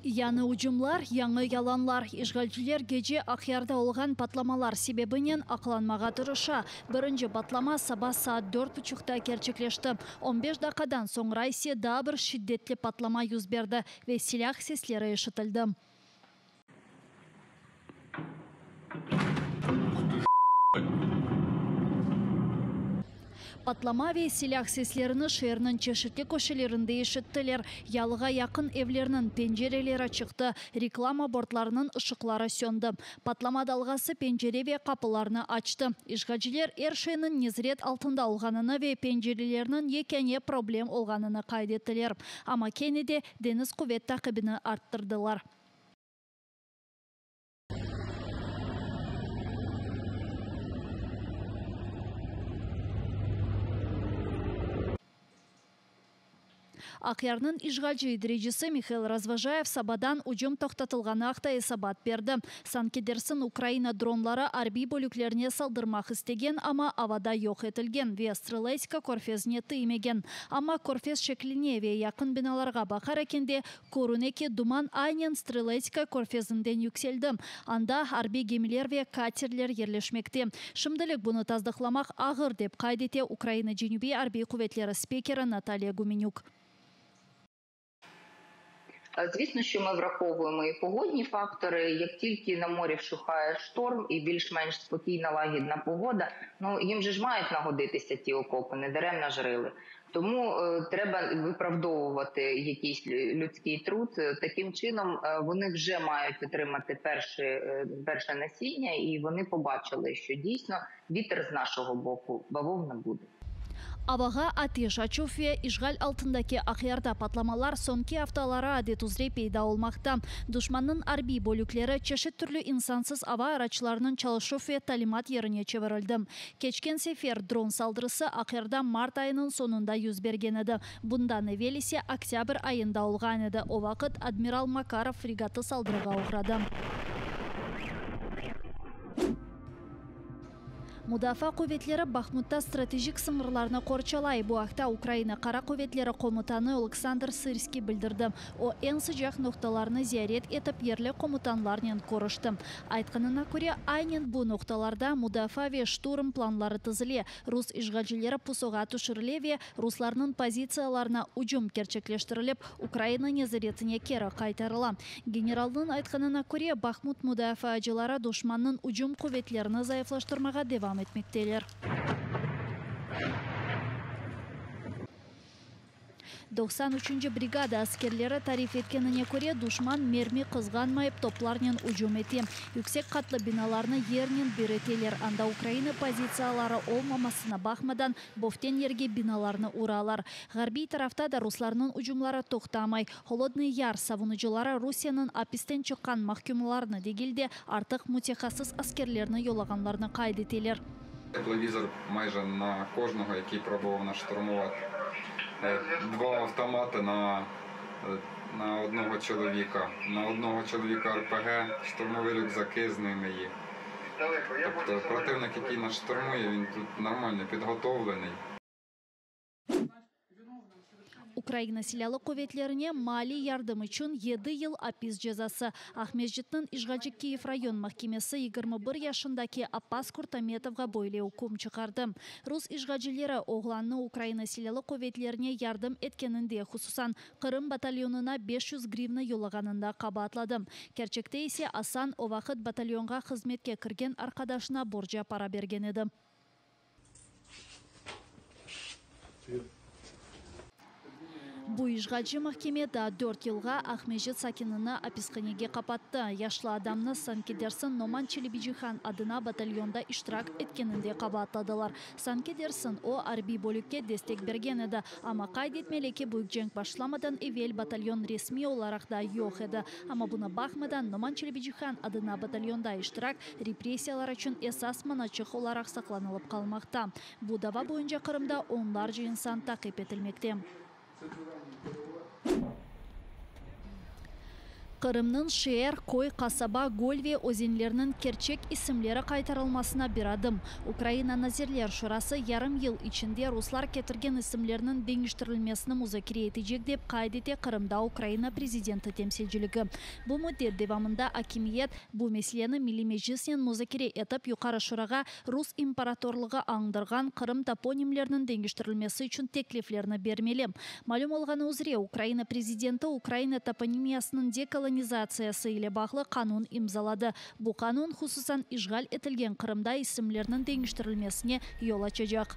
Яны уҗумлар, яңы яланлар, ишгалчылар геже Акъярда олған патламалар себебінен ақыланмаға тырыша. Бірінші патлама саба саат 4:30-та керчеклешті. 15 дақадан соң Райсе да бір шиддетлі патлама юз берді ве силах сеслері ешітілді. Патлама ве силах сеслеріні шерінің чешітлі көшелерінде ешіттілер. Ялыға яқын евлерінің пенжерелері чықты, реклама бортларының ышықлары сөнді. Патлама далғасы пенжере ве қапыларыны açты. Ишгалчылар ершенің незрет алтында олғаныны ве пенжерелерінің екене проблем олғаныны қайдеттілер. Ама кенеде дениз кувет тақыбыны арттырдылар. Акъярның ишгалчы идрежisi Михаил Разважаев сабадан уҗым тоқтатылғаны ақта есабат берді. Санкедерсін Украина дронлары арби бөліклеріне салдырмақ істеген, ама авада yok етілген. Ве Стрелецка корфезіне тыймеген. Ама корфез шекліне ве яқын биналарға бақар екенде көрінеке думан айнен Стрелецка корфезінден юкселді. Анда арби гемилер ве катерлер ерлешмекте. Шымдылық бұны таздықламақ ағыр деп қайдете Украина Женюби арби куветлері спикері Наталія Гуменюк. Звісно, що ми враховуємо і погодні фактори. Як тільки на морі вщухає шторм і більш-менш спокійна лагідна погода, їм же ж мають нагодитися ті окопи, не даремно ж рили. Тому треба виправдовувати якийсь людський труд. Таким чином вони вже мають отримати перше насіння, і вони побачили, що дійсно вітер з нашого боку, бавовна буде. Аваға атеш ачуфе ишғал алтындаки Акъярда патламалар сонки автолары адет узре пейда олмақта. Душманның арби бөліклері чешет түрлі инсансыз ава арачыларының чалышуфе талимат еріне чеверілді. Кечкен сефер дрон салдырысы Акъярда март айының сонында юз берген еді. Бұнда невелесе октябрь айында олған еді. О вақыт адмирал Макаров фрегаты салдырыға ұғрады. Мудафа куветлері Бахмутта стратегик сыңырларына қорчалай. Бұл ақта Украина қара куветлері комутаны Александр Сырский білдірді. О ең sıcak ноқталарыны зиярет етіп ерлі комутанларнен көрішті. Айтқанына көре айнен бұл ноқталарда Мудафа ве штурм планлары тызыле. Рус ишгалчылары пусоға түшіріле ве русларының позицияларына уҗым керчеклештіріліп, Украина незіретіне кері қайтарыла. Генералдың айтқанына көре Бахмут Мудафа ажылары душманның уҗым куветлеріні зайыфлаштырмаға devam etmekteler. 93-cü brigada askerleri tarif etkeniне көре душман мерми қызғанмайып топларнен уҗум еті. Yüksek қатлы биналарны ернен беретелер. Анда Украина позициялары олмамасына бақмадан бофтен ерге биналарны уралар. Ғарби тарафта да русларның уҗумлары тоқтамай. Холодный Яр савынучылары Русияның апистен чыққан махкумларны дегелде артық мутехасыз аскерлерні йолаганларны қайдетелер. Тепловізор майже на кожного, який пробував нас штурмувати. 2 автомати на одного чоловіка. На одного чоловіка РПГ, штурмові рюкзаки з ними є. Тобто противник, який нас штурмує, він тут нормально підготовлений. Украина силялы куветлеріне Мали ярдым үшін 7 ел апис жазасы. Ахмеждеттің ишгалчы Киев район махкемесі 21 яшындаки Апас Куртаметовға бойле укум чықарды. Рус ишгалчылары оғланны Украина силялы куветлеріне ярдым еткенінде хусусан Қырым батальонына 500 гривна йолаганында қабатлады. Керчекте есе Асан о вақыт батальонға қызметке кірген арқадашына боржа пара берген еді. Бұл ишгалчы махкемеда 4 елға Ахмежет Сакинаны аписқанеге қапатты. Яшлы адамны Санкедерсін Номан Челебиджихан адына батальонда иштирак еткенінде қабатладылар. Санкедерсін о арби бөлікке дестек берген еді. Ама қайдетмелеке бұл женг башламадан евел батальон ресми оларақда жоқ еді. Ама бұны бақмадан Номан Челебиджихан адына батальонда иштирак репрессиялар үшін esas маначық оларақ сақланылып қалмақта. Бұл дава бойынша Қырымда онларca инсан тақип етілмекте. Кырымның Шеер, Кой, Касаба, Гольве өзенлерінің Керчек исемлері қайтарылмасына bir adım. Украина Назирлер Шурасы ярым ел içinde Руслар кетірген исемлерінің деңіштірілмесіні музакире етecek деп қайдете Кырымда Украина президенті темсилчилиги. Бұл müddet devamında акимиет bu meseleni Milli Meclis'in muzakire etip yukarı şuraga Rus imparatorluğu аңдырған Кырым топонимлерінің деңіштірілмесі үшін tekliflerini бермелі. Малюм olğanı üzere Украина президенті Украина топонимиясының деколонизациясы ile bağlı kanun imzaladı. Bu kanun hususan işgal etilgen Kırım'da isimlerinin değiştirilmesine yol açacak.